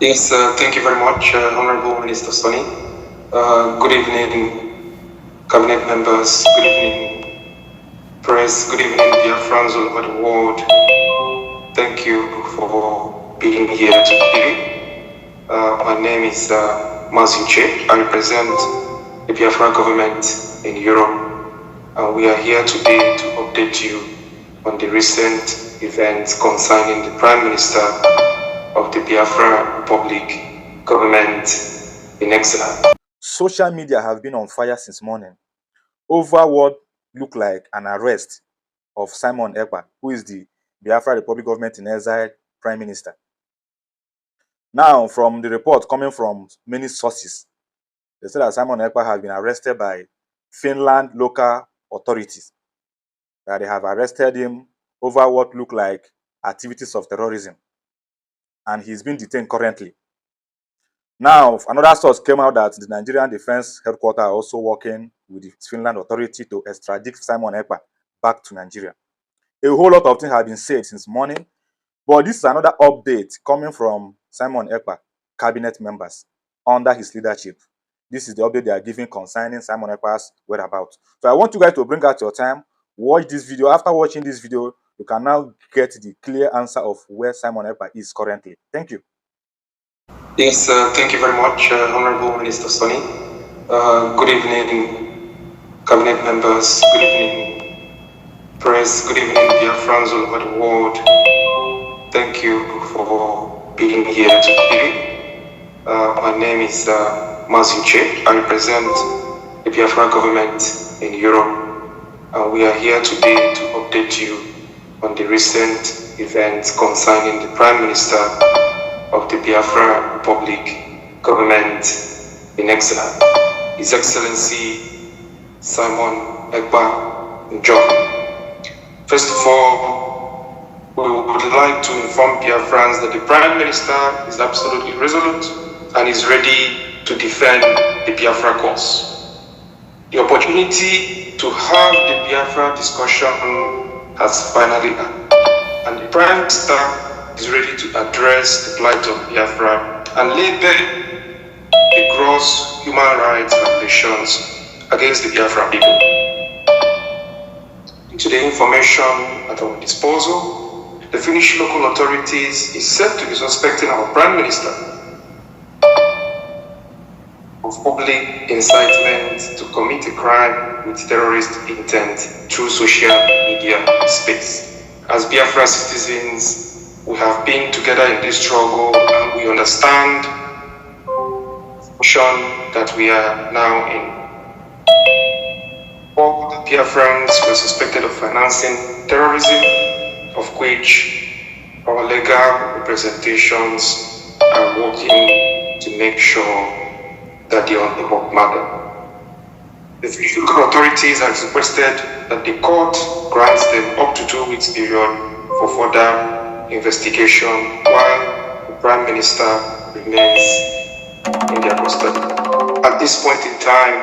Yes, thank you very much, Honorable Minister Sonny. Good evening, Cabinet members. Good evening, press. Good evening, Biafrans all over the world. Thank you for being here today. My name is Mazuche. I represent the Biafra government in Europe, and we are here today to update you on the recent events concerning the Prime Minister of the Biafra Republic government in exile. Social media have been on fire since morning over what looked like an arrest of Simon Ekpa, who is the Biafra Republic government in exile prime minister. Now, from the report coming from many sources, they say that Simon Ekpa has been arrested by Finland local authorities, that they have arrested him over what look like activities of terrorism, and he's been detained currently. Now, another source came out that the Nigerian Defense Headquarters are also working with the Finland authority to extradite Simon Ekpa back to Nigeria. A whole lot of things have been said since morning, but this is another update coming from Simon Ekpa cabinet members under his leadership. This is the update they are giving concerning Simon Ekpa's whereabouts. So I want you guys to bring out your time, watch this video. After watching this video, you can now get the clear answer of where Simon Ekpa is currently. Thank you. Yes, thank you very much, Honorable Minister Sonny. Good evening, Cabinet members. Good evening, press. Good evening, Biafrans all over the world. Thank you for being here today. My name is Mazuche. I represent the Biafra government in Europe, and we are here today to update you on the recent events concerning the Prime Minister of the Biafra Republic government in exile, His Excellency Simon Ekpa Njok. First of all, we would like to inform Biafrans that the Prime Minister is absolutely resolute and is ready to defend the Biafra cause. The opportunity to have the Biafra discussion has finally come, and the Prime Minister is ready to address the plight of Biafra and lay bare the gross human rights violations against the Biafra people. To the information at our disposal, the Finnish local authorities is said to be suspecting our Prime Minister of public incitement to commit a crime with terrorist intent through social media space. As Biafra citizens, we have been together in this struggle, and we understand the position that we are now in. All the Biafrans were suspected of financing terrorism, of which our legal representations are working to make sure that they are on the hook matter. The local authorities have requested that the court grants them up to 2 weeks period for further investigation while the Prime Minister remains in their custody. At this point in time,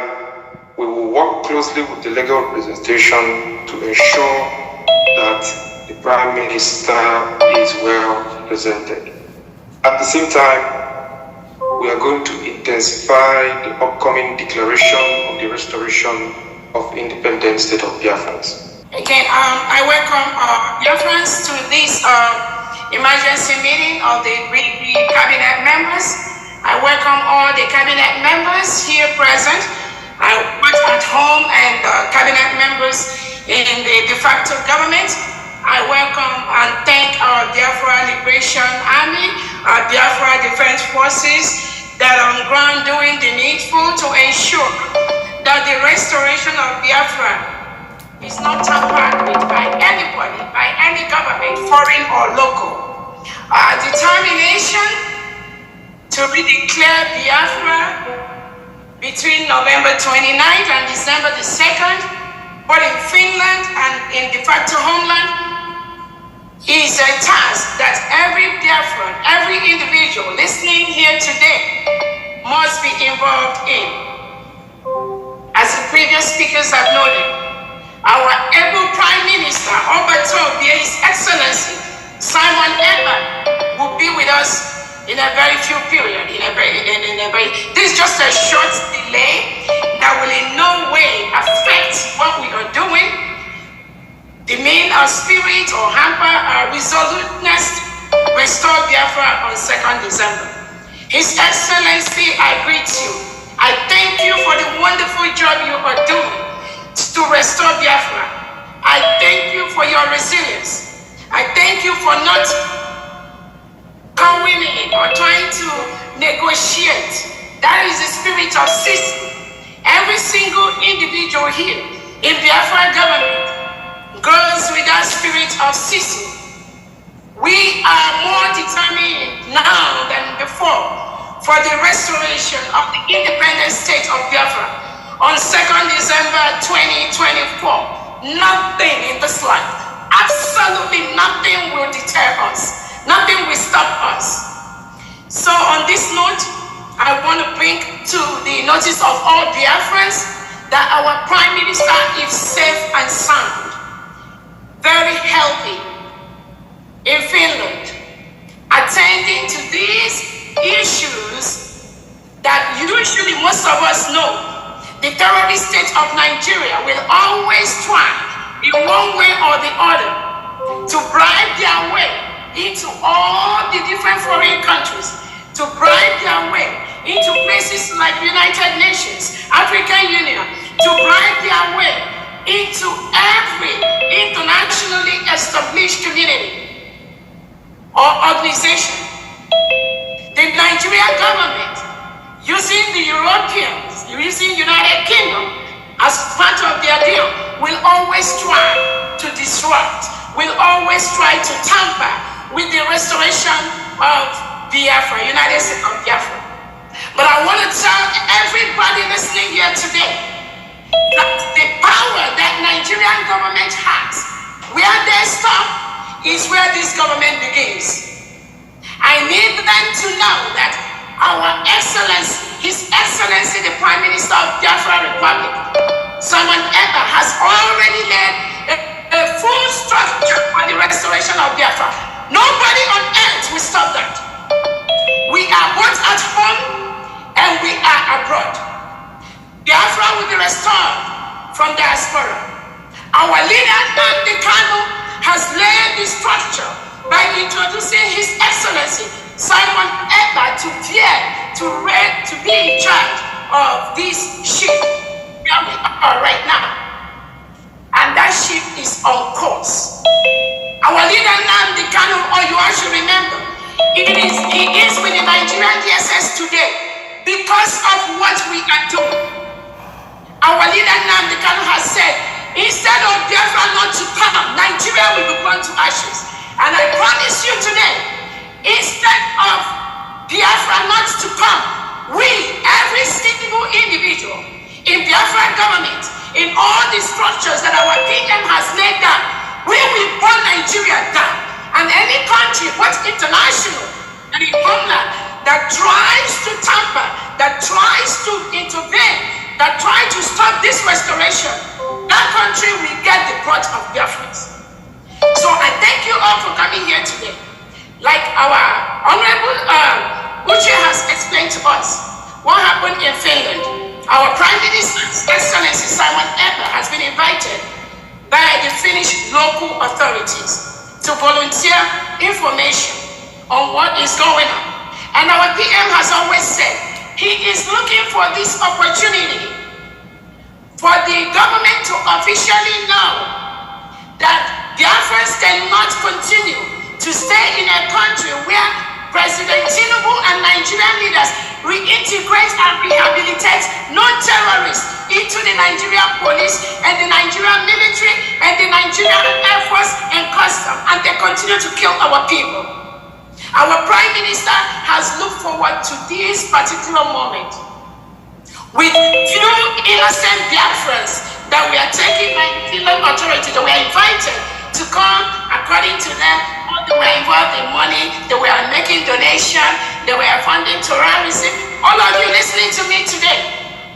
we will work closely with the legal representation to ensure that the Prime Minister is well represented. At the same time, we are going to intensify the upcoming declaration of the restoration of independent state of Biafrans. Again, I welcome Biafrans to this emergency meeting of the cabinet members. I welcome all the cabinet members here present. I work at home and cabinet members in the de facto government. I welcome and thank our Biafra Liberation Army, our Biafra Defense Forces that are on ground doing the needful to ensure that the restoration of Biafra is not tampered with by anybody, by any government, foreign or local. Our determination to redeclare Biafra between November 29th and December the 2nd, both in Finland and in de facto homeland, is a task that every Biafran, every individual listening here today must be involved in. As the previous speakers have noted, our able Prime Minister, His Excellency Simon Ekpa, will be with us in a very few period, this is just a short delay that will in no way affect what we are doing, demean our spirit or hamper our resoluteness. Restore Biafra on 2nd December. His Excellency, I greet you. I thank you for the wonderful job you are doing to restore Biafra. I thank you for your resilience. I thank you for not coming in or trying to negotiate. That is the spirit of ceasing. Every single individual here in Biafra government goes with that spirit of ceasing. We are more determined now than before for the restoration of the independent state of Biafra on 2nd December 2024. Nothing in this life, absolutely nothing will deter us. Nothing will stop us. So on this note, I want to bring to the notice of all Biafrans that our Prime Minister is safe and sound, very healthy in Finland, attending to these issues that usually most of us know. The terrorist state of Nigeria will always try in one way or the other to bribe their way into all the different foreign countries, to bribe their way into places like United Nations, African Union, to bribe their way into every internationally established community or organization. The Nigerian government, using the Europeans, using United Kingdom as part of their deal, will always try to disrupt, will always try to tamper with the restoration of Biafra, United States of Biafra. But I want to tell everybody listening here today that the power that Nigerian government has, where they stop is where this government begins. I need them to know that our Excellency, His Excellency, the Prime Minister of Biafra Republic, Simon Ekpa, has already led a full structure on the restoration of Biafra. Nobody on earth will stop that. We are both at home and we are abroad. Biafra will be restored from diaspora. Our leader, Nnamdi Kanu, has laid the structure by introducing His Excellency Simon Ekpa to be in charge of this ship where we are right now. And that ship is on course. Our leader Nnamdi Kanu, you all should remember, he is with the Nigerian DSS today because of what we are doing. Our leader Nnamdi Kanu has said, instead of Biafra not to come, Nigeria will be burned to ashes. And I promise you today, instead of Biafra not to come, we, every single individual in Biafra government, in all the structures that our PM has laid down, we will burn Nigeria down. And any country, both international and in homeland, that tries to tamper, that tries to intervene, that tries to stop this restoration, that country will get the brunt of Biafrans. So I thank you all for coming here today. Like our Honorable Uche has explained to us what happened in Finland. Our Prime Minister, Excellency Simon Ekpa, has been invited by the Finnish local authorities to volunteer information on what is going on. And our PM has always said he is looking for this opportunity for the government to officially know that Biafrans cannot continue to stay in a country where President Tinubu and Nigerian leaders reintegrate and rehabilitate non-terrorists into the Nigerian police and the Nigerian military and the Nigerian Air Force and custom, and they continue to kill our people. Our Prime Minister has looked forward to this particular moment with few innocent Biafrans that we are taking by the Finland authority, that we are invited to come. According to them, they were involved in money, they were making donation, they were funding terrorism. All of you listening to me today,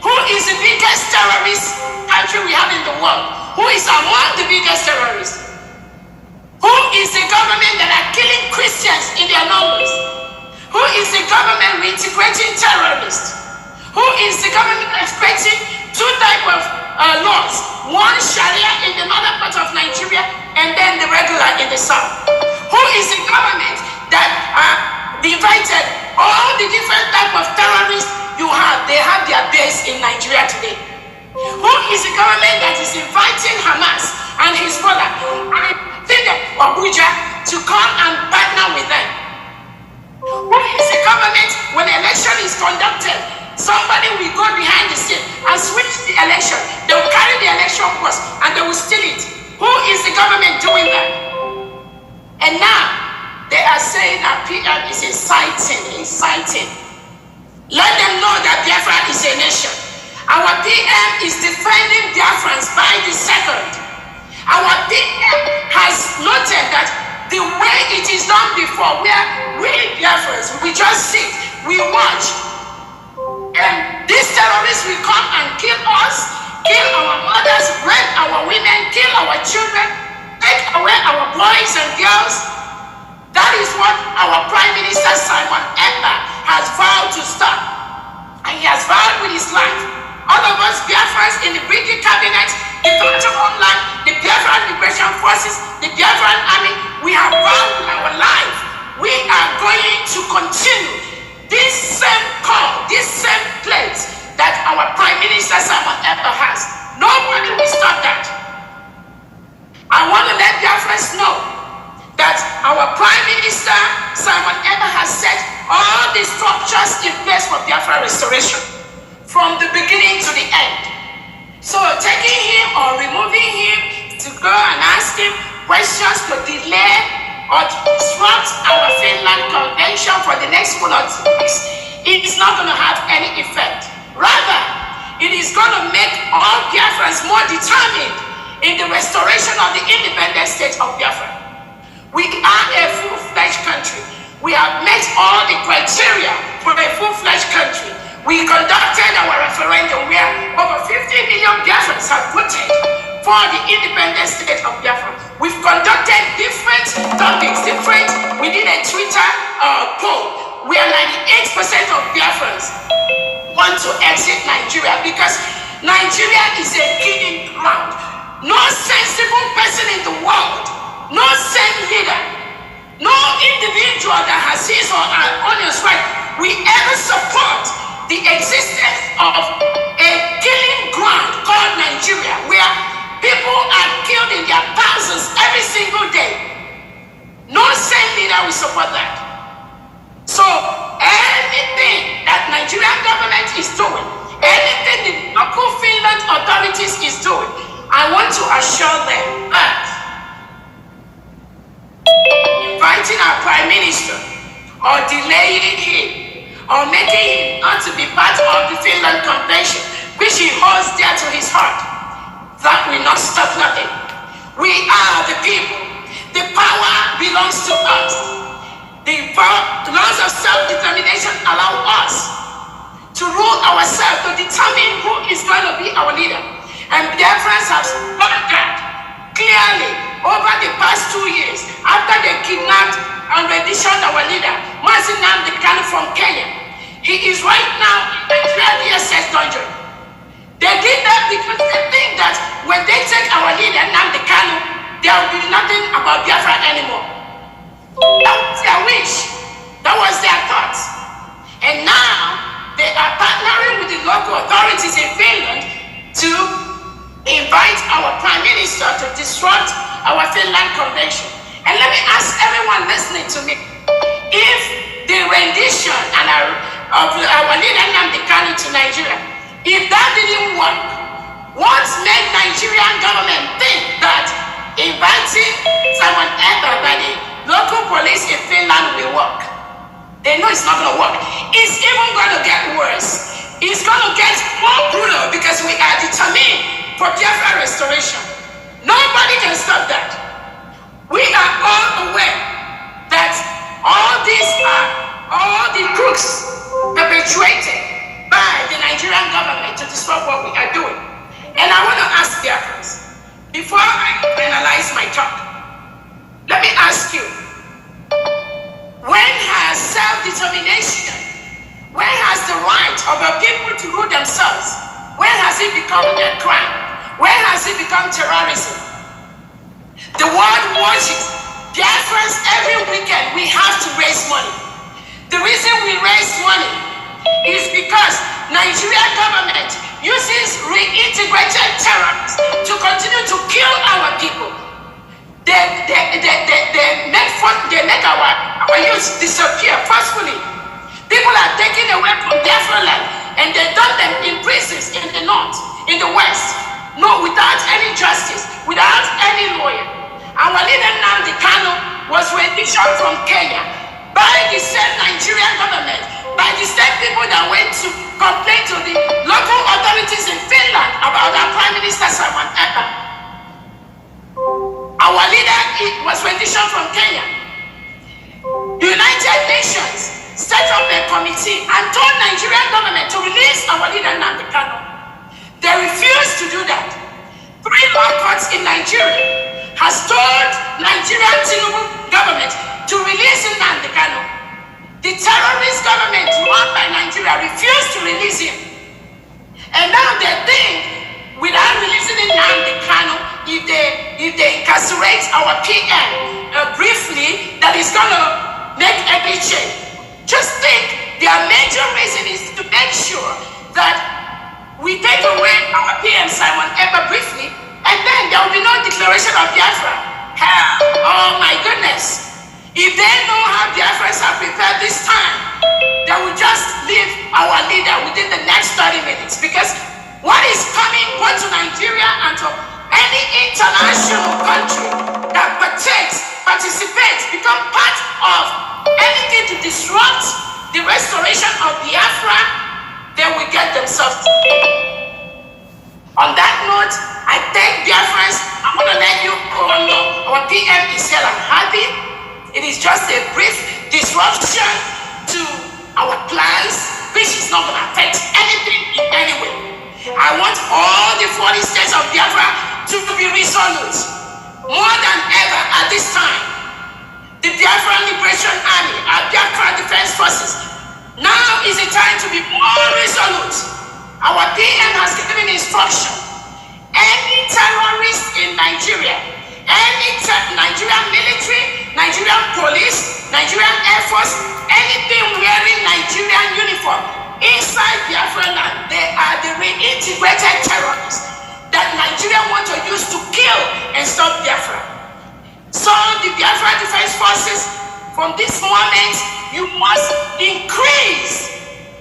who is the biggest terrorist country we have in the world? Who is among the biggest terrorists? Who is the government that are killing Christians in their numbers? Who is the government reintegrating terrorists? Who is the government expecting two types of laws? One Sharia in the northern part of Nigeria and then the regular in the south. Who is the government that divided all the different types of terrorists you have? They have their base in Nigeria today. Who is the government that is inviting Hamas and Hezbollah and Abuja to come and partner with them? Who is the government when election is conducted? Somebody will go behind the scene and switch the election. They will carry the election course and they will steal it. Who is the government doing that? And now they are saying that PM is inciting. Let them know that Biafra is a nation. Our PM is defending Biafrans by the second. Our PM has noted that the way it is done before, where we Biafrans, we just sit, we watch, and these terrorists will come and kill us, kill our mothers, rape our women, kill our children, take away our boys and girls. That is what our Prime Minister Simon Ekpa has vowed to stop. And he has vowed with his life. All of us Biafrans in the British cabinet, the Director of Homeland, the Biafran Liberation Forces, the Biafran Army, we have vowed with our life. We are going to continue this same call, this same place that our Prime Minister Simon Ekpa has. Nobody will stop that. I want to let Biafrans know that our Prime Minister Simon Ekpa has set all the structures in place for Biafra restoration from the beginning to the end. So taking him or removing him to go and ask him questions to delay or to disrupt our Finland Convention for the next 1 or 2 weeks, it is not going to have any effect. Rather, it is going to make all Biafrans more determined in the restoration of the independent state of Biafra. We are a full-fledged country. We have met all the criteria for a full-fledged country. We conducted our referendum where over 50 million Biafrans have voted for the independent state of Biafra. We've conducted different topics, we did a Twitter poll where 98% of Biafrans want to exit Nigeria because Nigeria is a killing ground. No sensible person in the world, no sane leader, no individual that has his or her honest right will ever support the existence of a killing ground called Nigeria, where people are killed in their thousands every single day. No sane leader will support that. So anything that Nigerian government is doing, anything the local Finland authorities is doing, I want to assure them that inviting our Prime Minister or delaying him or making him not to be part of the Finland Convention, which he holds dear to his heart, that will not stop nothing. We are the people. The power belongs to us. The laws of self-determination allow us to rule ourselves, to determine who is going to be our leader. And Biafrans have learned that clearly over the past 2 years after they kidnapped and renditioned our leader, Mazi Nnamdi Kanu from Kenya. He is right now in the DSS dungeon. They did that because they think that when they take our leader, Nnamdi Kanu, there will be nothing about Biafra anymore. That was their wish. That was their thought. And now they are partnering with the local authorities in Finland to invite our Prime Minister to disrupt our Finland Convention. And let me ask everyone listening to me, if the rendition of our leader Nnamdi Kanu to Nigeria, if that didn't work, what made Nigerian government think that inviting Simon Ekpa by the local police in Finland will work? They know it's not going to work. It's even going to get worse. It's going to get more brutal because we are determined for Biafra restoration. Nobody can stop that. We are all aware that all the crooks perpetuated by the Nigerian government to disrupt what we are doing. And I want to ask Biafrans, before I finalize my talk, let me ask you, when has self-determination themselves. When has it become a crime? When has it become terrorism? The world watches. Biafrans, every weekend we have to raise money. The reason we raise money is because Nigerian government uses reintegrated terrorists to continue to kill our people. They make our youth disappear forcefully. People are taken away from Biafra land and they dump them in prisons in the north, in the west. No, without any justice, without any lawyer. Our leader Nnamdi Kanu was renditioned from Kenya by the same Nigerian government, by the same people that went to complain to the local authorities in Finland about our Prime Minister Simon Ekpa. Our leader was renditioned from Kenya. The United Nations set up a committee and told Nigerian government to release our leader Nnamdi Kanu. They refused to do that. 3 law courts in Nigeria has told Nigerian Tinubu government to release Nnamdi Kanu. The terrorist government run by Nigeria refused to release him. And now they think without releasing Nnamdi Kanu, if they incarcerate our PM briefly, that is going to make any change. Just think their major reason is to make sure that we take away our PM Simon Ekpa briefly, and then there will be no declaration of Biafra. Hell, oh my goodness. If they know how Biafrans are prepared this time, they will just leave our leader within the next 30 minutes. Because what is coming both to Nigeria and to any international country that participates, become part of anything to disrupt the restoration of Biafra, they will get themselves. On that note, I thank Biafrans. I'm going to let you know our PM is here and happy. It is just a brief disruption to our plans, which is not going to affect anything in any way. I want all the 40 states of Biafra to be resolute. More than ever at this time, the Biafra Liberation Army, our Biafra Defense Forces, now is the time to be more resolute. Our PM has given instruction. Any terrorist in Nigeria, any Nigerian military, Nigerian police, Nigerian Air Force, anything wearing Nigerian uniform inside Biafra land, they are the reintegrated terrorists that Nigeria want to use to kill and stop Biafra. So the Biafra Defense Forces, from this moment, you must increase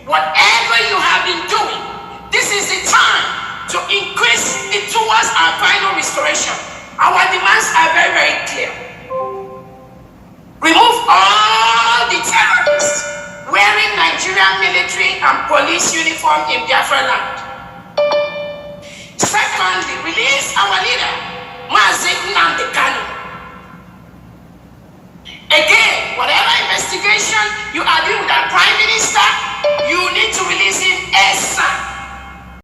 whatever you have been doing. This is the time to increase it towards our final restoration. Our demands are very, very clear. Remove all the terrorists wearing Nigerian military and police uniform in Biafra land. Secondly, release our leader, Nnamdi Kanu. Again, whatever investigation you are doing with our Prime Minister, you need to release him ASAP.